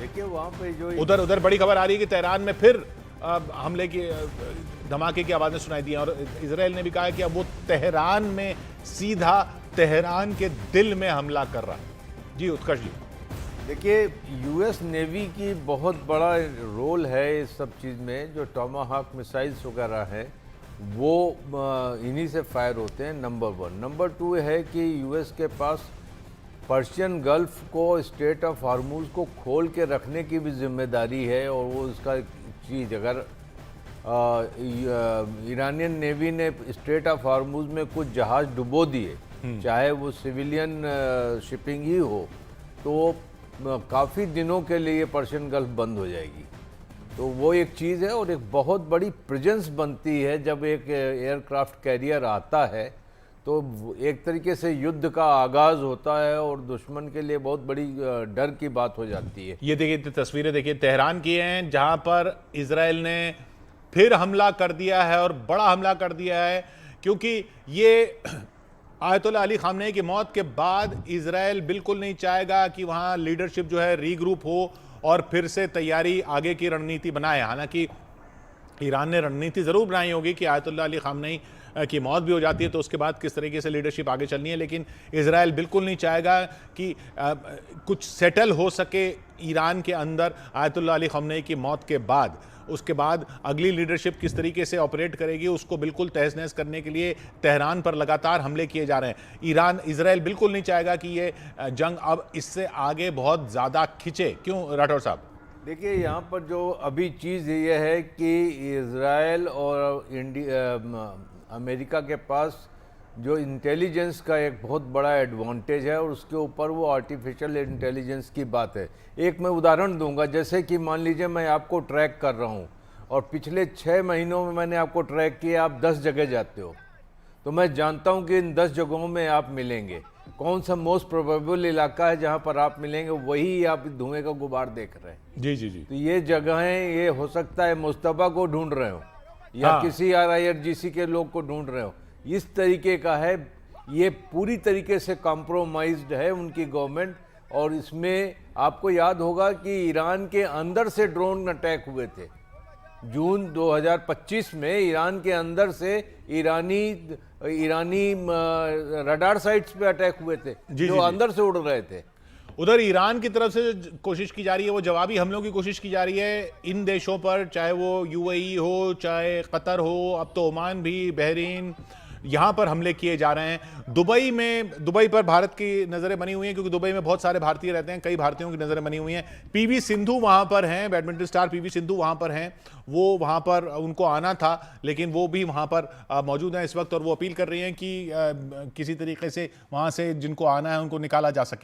देखिए वहाँ पे जो उधर बड़ी खबर आ रही है कि तेहरान में फिर हमले की धमाके की आवाजें सुनाई दी हैं और इजराइल ने भी कहा है कि अब वो तेहरान में सीधा तेहरान के दिल में हमला कर रहा है। जी उत्कर्ष जी। देखिए यूएस नेवी की बहुत बड़ा रोल है इस सब चीज़ में। जो टॉमाहॉक मिसाइल्स वगैरह हैं वो इन्हीं से फायर होते हैं, नंबर 1। नंबर 2 है कि यूएस के पास पर्शियन गल्फ को, स्ट्रेट ऑफ हार्मूज को खोल के रखने की भी जिम्मेदारी है और वो उसका चीज़ अगर ईरानियन नेवी ने स्ट्रेट ऑफ हार्मूज में कुछ जहाज़ डुबो दिए, चाहे वो सिविलियन शिपिंग ही हो, तो काफ़ी दिनों के लिए पर्शियन गल्फ बंद हो जाएगी। तो वो एक चीज़ है और एक बहुत बड़ी प्रेजेंस बनती है जब एक एयरक्राफ्ट कैरियर आता है, तो एक तरीके से युद्ध का आगाज़ होता है और दुश्मन के लिए बहुत बड़ी डर की बात हो जाती है। ये देखिए तस्वीरें देखिए तेहरान की हैं जहां पर इजराइल ने फिर हमला कर दिया है और बड़ा हमला कर दिया है, क्योंकि ये आयतुल्लाह अली खामनेई की मौत के बाद इजराइल बिल्कुल नहीं चाहेगा कि वहां लीडरशिप जो है रीग्रुप हो और फिर से तैयारी आगे की रणनीति बनाए। हालांकि ईरान ने रणनीति ज़रूर बनाई होगी कि आयतुल्लाह अली खामनेई की मौत भी हो जाती है तो उसके बाद किस तरीके से लीडरशिप आगे चलनी है, लेकिन इजराइल बिल्कुल नहीं चाहेगा कि कुछ सेटल हो सके ईरान के अंदर आयतुल्लाह अली खामनेई की मौत के बाद। उसके बाद अगली लीडरशिप किस तरीके से ऑपरेट करेगी उसको बिल्कुल तहस नहस करने के लिए तेहरान पर लगातार हमले किए जा रहे हैं। इजराइल बिल्कुल नहीं चाहेगा कि ये जंग अब इससे आगे बहुत ज़्यादा खिंचे। क्यों राठौर साहब? देखिए यहाँ पर जो अभी चीज़ ये है कि इजराइल और अमेरिका के पास जो इंटेलिजेंस का एक बहुत बड़ा एडवांटेज है और उसके ऊपर वो आर्टिफिशियल इंटेलिजेंस की बात है। एक मैं उदाहरण दूंगा, जैसे कि मान लीजिए मैं आपको ट्रैक कर रहा हूँ और पिछले 6 महीनों में मैंने आपको ट्रैक किया, आप 10 जगह जाते हो, तो मैं जानता हूँ कि इन 10 जगहों में आप मिलेंगे। कौन सा मोस्ट प्रोबेबल इलाका है जहाँ पर आप मिलेंगे, वही आप धुएं का गुबार देख रहे हैं। जी जी जी। तो ये जगहें, ये हो सकता है मुस्तफा को ढूंढ रहे हो या किसी RIRGC के लोग को ढूंढ रहे हो, इस तरीके का है। ये पूरी तरीके से कॉम्प्रोमाइज्ड है उनकी गवर्नमेंट। और इसमें आपको याद होगा कि ईरान के अंदर से ड्रोन अटैक हुए थे जून 2025 में। ईरान के अंदर से ईरानी रडार साइट्स पे अटैक हुए थे जो अंदर से उड़ रहे थे। उधर ईरान की तरफ से कोशिश की जा रही है, वो जवाबी हमलों की कोशिश की जा रही है इन देशों पर, चाहे वो UAE हो, चाहे कतर हो, अब तो ओमान भी, बहरीन, यहाँ पर हमले किए जा रहे हैं। दुबई पर भारत की नज़रें बनी हुई हैं क्योंकि दुबई में बहुत सारे भारतीय रहते हैं, कई भारतीयों की नज़रें बनी हुई हैं। PV सिंधु वहाँ पर हैं, बैडमिंटन स्टार PV सिंधु वहाँ पर हैं। वो वहाँ पर उनको आना था लेकिन वो भी वहाँ पर मौजूद हैं इस वक्त और वो अपील कर रही हैं कि किसी तरीके से वहाँ से जिनको आना है उनको निकाला जा सके।